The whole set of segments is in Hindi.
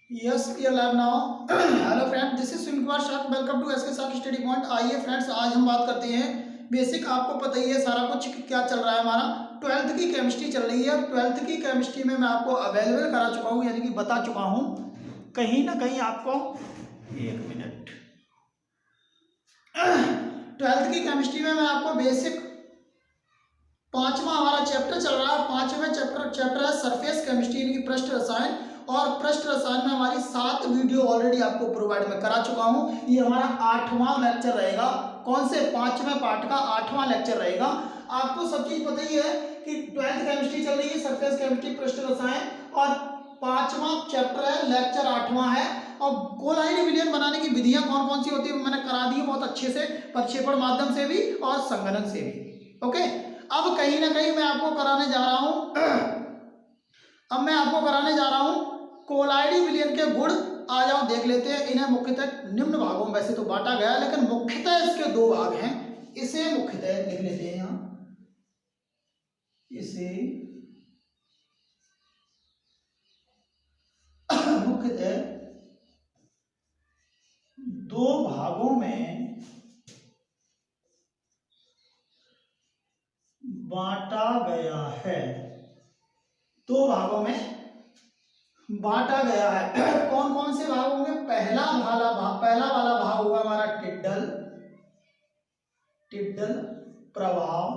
Yes, we are live now. Hello friend, this is Sunil Kumar Shah. Welcome to SK Shah Study Point. आइए फ्रेंड्स, आज हम बात करते हैं बेसिक। आपको पता ही है सारा कुछ क्या चल रहा है। हमारा 12th की केमिस्ट्री चल रही है। 12th की केमिस्ट्री में मैं आपको अवेलेबल करा चुका हूँ, यानी कि बता चुका हूँ। कहीं ना कहीं आपको एक मिनट 12th की केमिस्ट्री में मैं आपको बेसिक पांचवा हमारा चैप्टर चल रहा है। पांचवें चैप्टर है सरफेस केमिस्ट्री, यानी कि पृष्ठ रसायन। और पृष्ठ रसायन में हमारी 7 वीडियो ऑलरेडी आपको प्रोवाइड में करा चुका हूं। ये हमारा 8वां लेक्चर रहेगा। कौन से 5वें पार्ट का 8वां लेक्चर रहेगा। आपको सब चीज पता ही है कि 12th केमिस्ट्री चल रही है, सरफेस केमिस्ट्री, पृष्ठ रसायन, और 5वां चैप्टर है, लेक्चर 8वां है। और कोलाइड विलयन बनाने की विधियां कौन कौन सी होती है मैंने करा दी है बहुत अच्छे से, प्रक्षेपण माध्यम से भी और संगणन से भी। ओके, अब कहीं ना कहीं मैं आपको कराने जा रहा हूं कोलाइडी विलयन के गुण। आ जाओ देख लेते हैं इन्हें। मुख्यतः निम्न भागों में वैसे तो बांटा गया है, लेकिन मुख्यतः इसके 2 भाग हैं। इसे मुख्यतः लिख लेते हैं यहां, इसे मुख्यतः 2 भागों में बांटा गया है। 2 भागों में बांटा गया है। कौन कौन से भाग होंगे? पहला वाला भाग होगा हमारा टिड्डल प्रभाव,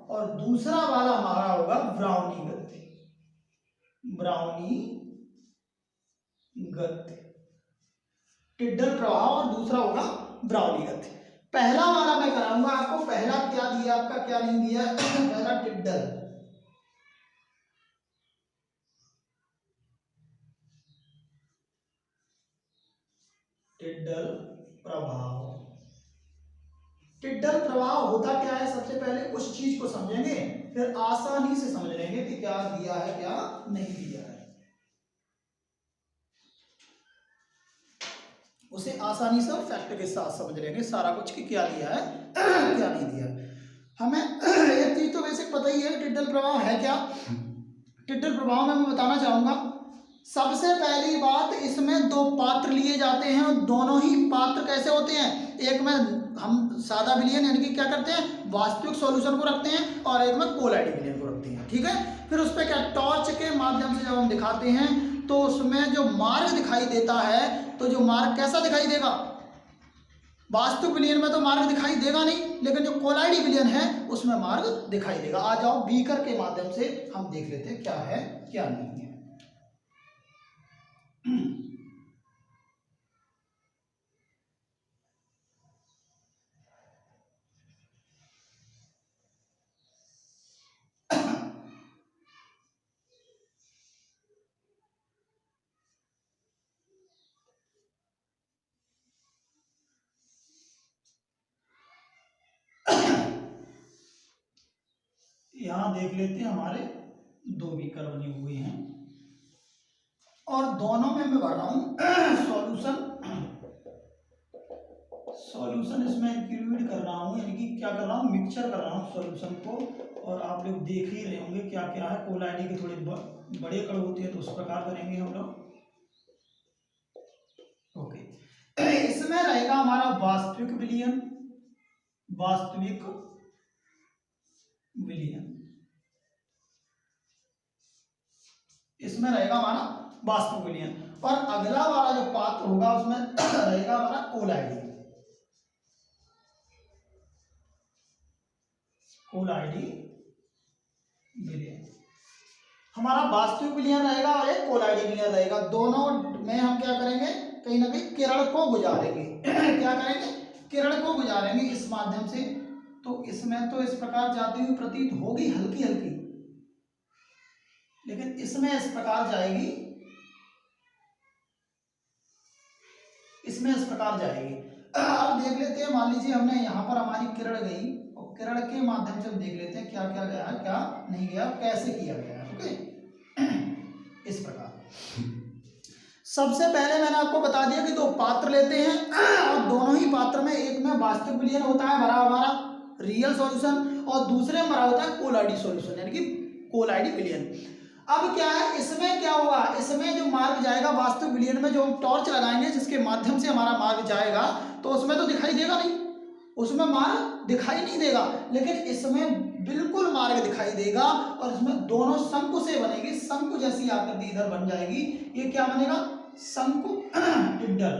और दूसरा वाला हमारा होगा ब्राउनी गति। टिड्डल प्रभाव और दूसरा होगा ब्राउनी गति। पहला वाला मैं कराऊंगा आपको। पहला क्या दिया आपका, क्या नहीं दिया? पहला टिड्डल प्रभाव होता क्या है? सबसे पहले उस चीज को समझेंगे, फिर आसानी से समझ लेंगे कि क्या दिया है क्या नहीं दिया है। उसे आसानी से फैक्ट के साथ समझ लेंगे सारा कुछ कि क्या दिया है क्या नहीं दिया है। हमें एक चीज तो बेसिक पता ही है, टिड्डल प्रभाव है क्या। टिड्डल प्रभाव में मैं बताना चाहूंगा, सबसे पहली बात, इसमें 2 पात्र लिए जाते हैं और दोनों ही पात्र कैसे होते हैं? एक में हम सादा विलयन यानी कि क्या करते हैं, वास्तविक सॉल्यूशन को रखते हैं, और एक में कोलाइड विलयन को रखते हैं। ठीक है, फिर उस पर क्या टॉर्च के माध्यम से जब हम दिखाते हैं तो उसमें जो मार्ग दिखाई देता है, तो जो मार्ग कैसा दिखाई देगा? वास्तविक विलयन में तो मार्ग दिखाई देगा नहीं, लेकिन जो कोलाइड विलयन है उसमें मार्ग दिखाई देगा। आ जाओ बीकर के माध्यम से हम देख लेते हैं क्या है क्या नहीं है। यहां देख लेते हैं हमारे 2 बीकर बने हुए हैं, और दोनों में मैं भर रहा हूं सॉल्यूशन इसमें इंक्लूड कर रहा हूं, यानी कि क्या कर रहा हूं, मिक्सचर कर रहा हूं सॉल्यूशन को। और आप लोग देख ही रहे होंगे क्या क्या है। कोलाइडी के थोड़े बड़े कण होते हैं तो उस प्रकार करेंगे हम लोग। ओके, इसमें रहेगा हमारा वास्तविक विलयन, इसमें रहेगा हमारा वास्तविक विलयन। और अगला वाला जो पात्र होगा उसमें रहेगा हमारा कोलाइडी विलयन। हमारा वास्तविक विलयन रहेगा और एक कोलाइडी विलयन रहेगा। दोनों में हम क्या करेंगे, कहीं ना कहीं किरण को गुजारेंगे। क्या करेंगे? किरण को गुजारेंगे इस माध्यम से। तो इसमें तो इस प्रकार जाती हुई प्रतीत होगी हल्की हल्की, लेकिन इसमें इस प्रकार जाएगी, इसमें इस प्रकार जाएगी। अब देख लेते हैं, मान लीजिए हमने यहाँ पर हमारी किरण गई, और किरण के माध्यम से हम देख लेते हैं क्या क्या गया है क्या नहीं गया, कैसे किया गया है। ओके, इस प्रकार सबसे पहले मैंने आपको बता दिया कि 2 पात्र लेते हैं, और दोनों ही पात्र में एक में वास्तविक विलयन होता है भरा हमारा रियल सॉल्यूशन, और दूसरे में भरा होता है कोलाइडी सॉल्यूशन यानी कि कोलाइडी विलयन। अब क्या है, इसमें क्या होगा, इसमें जो मार्ग जाएगा वास्तविक विलयन में, जो हम टॉर्च लगाएंगे जिसके माध्यम से हमारा मार्ग जाएगा, तो उसमें तो दिखाई देगा नहीं, उसमें मार्ग दिखाई नहीं देगा, लेकिन इसमें बिल्कुल मार्ग दिखाई देगा। और इसमें दोनों शंकु से बनेगी, शंकु जैसी आकृति इधर बन जाएगी। ये क्या बनेगा, शंकु टिड्डल,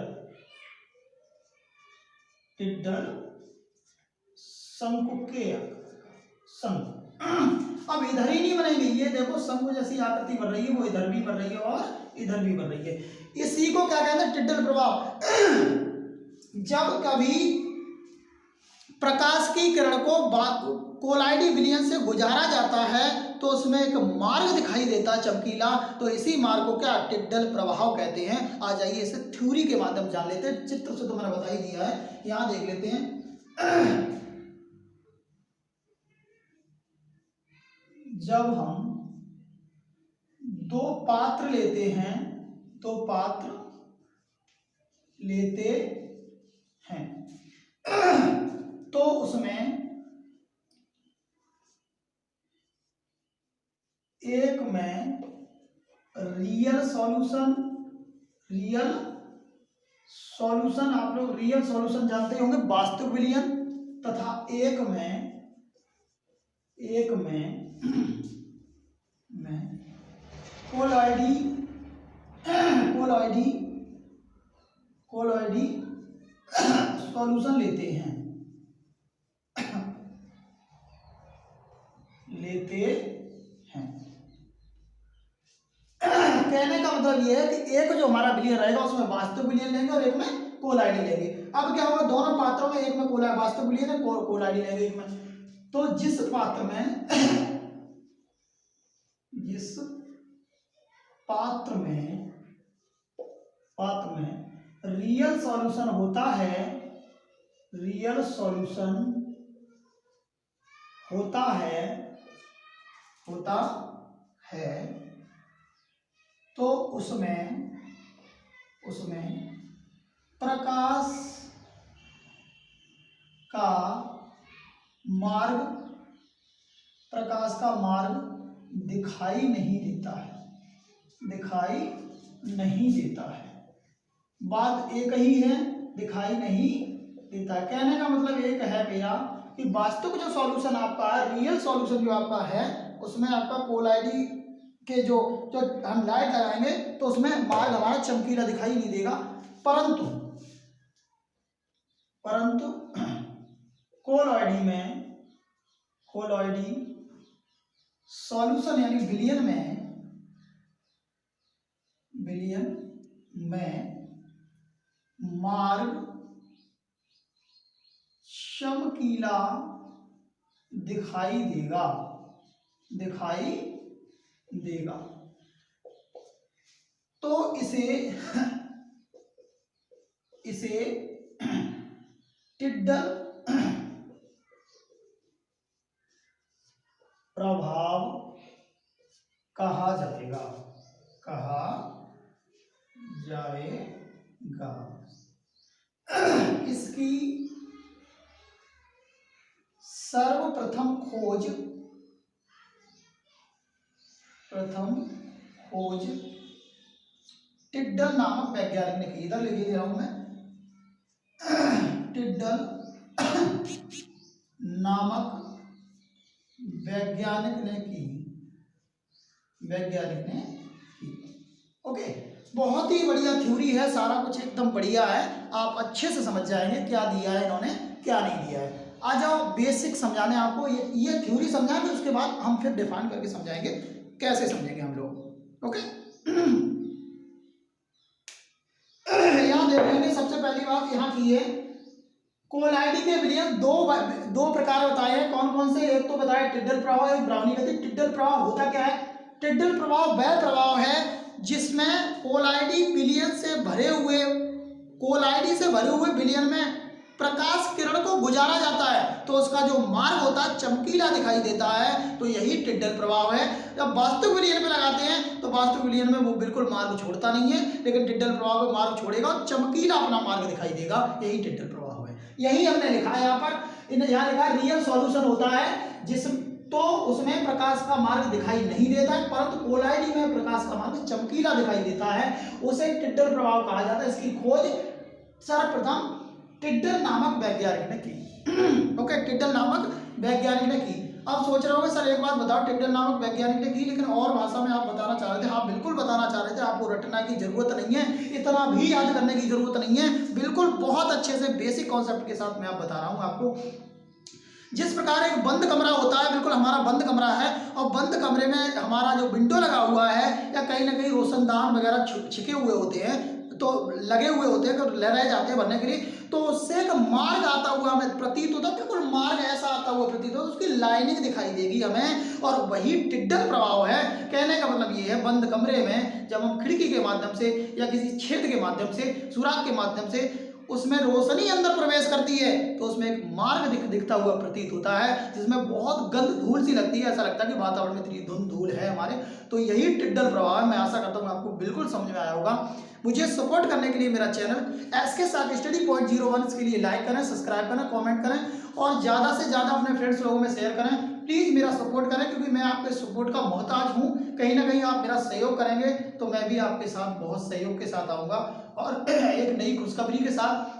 टिड्डल शंकु के शंकु। अब इधर ही नहीं बनेगी, ये देखो शंकु जैसी आकृति बन रही है, वो इधर भी बन रही है और इधर भी बन रही है। इसी को क्या कहते हैं, टिड्डल प्रभाव। जब कभी प्रकाश की किरण को कोलाइडी विलयन से गुजारा जाता है तो उसमें एक मार्ग दिखाई देता है चमकीला, तो इसी मार्ग को क्या, टिड्डल प्रभाव कहते हैं। आ जाइए इसे थ्योरी के माध्यम जान लेते हैं, चित्र से तो मैंने बता ही दिया है, यहां देख लेते हैं। जब हम दो पात्र लेते हैं, दो पात्र लेते हैं तो उसमें एक में रियल सॉल्यूशन, रियल सॉल्यूशन, आप लोग रियल सॉल्यूशन जानते होंगे, वास्तविक विलयन, तथा एक में कोलॉइडी सॉल्यूशन लेते हैं, कहने का मतलब ये है कि एक जो हमारा विलयन रहेगा उसमें वास्तविक विलयन लेंगे और एक में कोलॉइडी लेंगे। अब क्या होगा, दोनों पात्रों में, एक में वास्तविक विलयन है, कोलॉइडी लेंगे एक में। तो जिस पात्र में रियल सॉल्यूशन होता है, रियल सॉल्यूशन होता है तो उसमें प्रकाश का मार्ग दिखाई नहीं देता है, बात एक ही है, दिखाई नहीं देता है। कहने का मतलब एक है मेरा कि वास्तविक जो सॉल्यूशन आपका है, रियल सॉल्यूशन जो आपका है, उसमें आपका कोलॉइडी के जो हम लाइट लगाएंगे तो उसमें मार्ग हमारा चमकीला दिखाई नहीं देगा, परंतु कोलॉइडी सॉल्यूशन यानी विलयन में मार्ग चमकीला दिखाई देगा। तो इसे टिड्डल प्रभाव कहा जाएगा। इसकी सर्वप्रथम खोज टिड्डल नामक वैज्ञानिक ने की। इधर लिख दे रहा हूं मैं, टिड्डल नामक वैज्ञानिक ने की। ओके, बहुत ही बढ़िया थ्योरी है, सारा कुछ एकदम बढ़िया है, आप अच्छे से समझ जाएंगे क्या दिया है इन्होंने, क्या नहीं दिया है। आ जाओ बेसिक समझाने आपको, ये थ्योरी समझाएंगे, उसके बाद हम फिर डिफाइन करके समझाएंगे कैसे समझेंगे हम लोग। ओके, यहाँ देख लेंगे, सबसे पहली बात यहाँ की है, कोलॉइडी के विलयन दो प्रकार बताए हैं। कौन कौन से, एक तो बताया टिड्डल प्रभाव, एक ब्राउनी गति। टिड्डल प्रभाव होता क्या है, टिड्डल प्रभाव वह प्रभाव है जिसमें कोलॉइडी से भरे हुए विलयन में प्रकाश किरण को गुजारा जाता है तो उसका जो मार्ग होता है चमकीला दिखाई देता है, तो यही टिड्डल प्रभाव है। जब वास्तविक विलयन में लगाते हैं तो वास्तविक विलयन में वो बिल्कुल मार्ग छोड़ता नहीं है, लेकिन टिड्डल प्रभाव में मार्ग छोड़ेगा और चमकीला अपना मार्ग दिखाई देगा, यही टिड्डल प्रभाव है। यही हमने लिखा है यहाँ पर, यहाँ लिखा है रियल सॉल्यूशन होता है तो उसमें प्रकाश का मार्ग दिखाई नहीं देता है, परंतु कोलाइडी में प्रकाश का मार्ग चमकीला दिखाई देता है, उसे टिड्डल प्रभाव कहा जाता है। इसकी खोज सर्वप्रथम टिड्डल नामक वैज्ञानिक ने की। ओके, टिड्डल नामक वैज्ञानिक ने की। अब सोच रहे होगे सर एक बात बताओ, टिड्डल नामक वैज्ञानिक ने की, लेकिन और भाषा में आप बताना चाह रहे थे। हाँ बिल्कुल बताना चाह रहे थे, आपको रटना की जरूरत नहीं है, इतना भी याद करने की जरूरत नहीं है, बिल्कुल बहुत अच्छे से बेसिक कॉन्सेप्ट के साथ मैं आप बता रहा हूँ आपको। जिस प्रकार एक बंद कमरा होता है, बिल्कुल हमारा बंद कमरा है, और बंद कमरे में हमारा जो विंडो लगा हुआ है या कहीं ना कहीं रोशनदान वगैरह छिके हुए होते हैं, तो लगे हुए होते हैं, तो रह जाते हैं भरने के लिए, तो उससे एक मार्ग आता हुआ हमें प्रतीत होता है, बिल्कुल मार्ग ऐसा आता हुआ प्रतीत होता है, उसकी लाइनिंग दिखाई देगी हमें, और वही टिड्डल प्रभाव है। कहने का मतलब ये है, बंद कमरे में जब हम खिड़की के माध्यम से या किसी छेद के माध्यम से, सुराख के माध्यम से उसमें रोशनी अंदर प्रवेश करती है, तो उसमें एक मार्ग दिखता हुआ प्रतीत होता है, जिसमें बहुत गंद धूल सी लगती है, ऐसा लगता है कि वातावरण में इतनी धुंध धूल है हमारे। तो यही टिड्डल प्रभाव है। मैं आशा करता हूँ आपको बिल्कुल समझ में आया होगा। मुझे सपोर्ट करने के लिए मेरा चैनल एसके साथ स्टडी पॉइंट 01 के लिए लाइक करें, सब्सक्राइब करें, कमेंट करें, और ज़्यादा से ज़्यादा अपने फ्रेंड्स लोगों में शेयर करें। प्लीज़ मेरा सपोर्ट करें, क्योंकि मैं आपके सपोर्ट का मोहताज हूँ। कहीं ना कहीं आप मेरा सहयोग करेंगे तो मैं भी आपके साथ बहुत सहयोग के साथ आऊँगा, और एक नई खुशखबरी के साथ,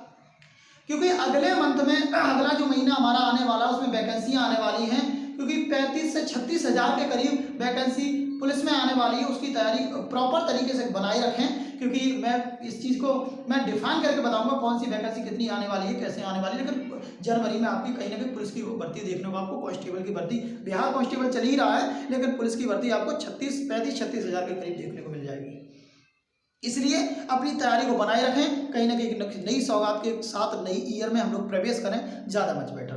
क्योंकि अगले मंथ में, अगला जो महीना हमारा आने वाला है, उसमें वैकेंसियाँ आने वाली हैं, क्योंकि 35 से 36 हज़ार के करीब वैकेंसी पुलिस में आने वाली है। उसकी तैयारी प्रॉपर तरीके से बनाए रखें, क्योंकि मैं इस चीज़ को मैं डिफाइन करके बताऊंगा कौन सी वैकेंसी कितनी आने वाली है, कैसे आने वाली है। लेकिन जनवरी में आपकी कहीं ना कहीं पुलिस की भर्ती देखने को, आपको कांस्टेबल की भर्ती, बिहार कांस्टेबल चल ही रहा है, लेकिन पुलिस की भर्ती आपको 35-36 हज़ार के करीब देखने को मिल जाएगी। इसलिए अपनी तैयारी को बनाए रखें, कहीं ना कहीं नई सौगात के साथ नई ईयर में हम लोग प्रवेश करें, ज़्यादा मच बेटर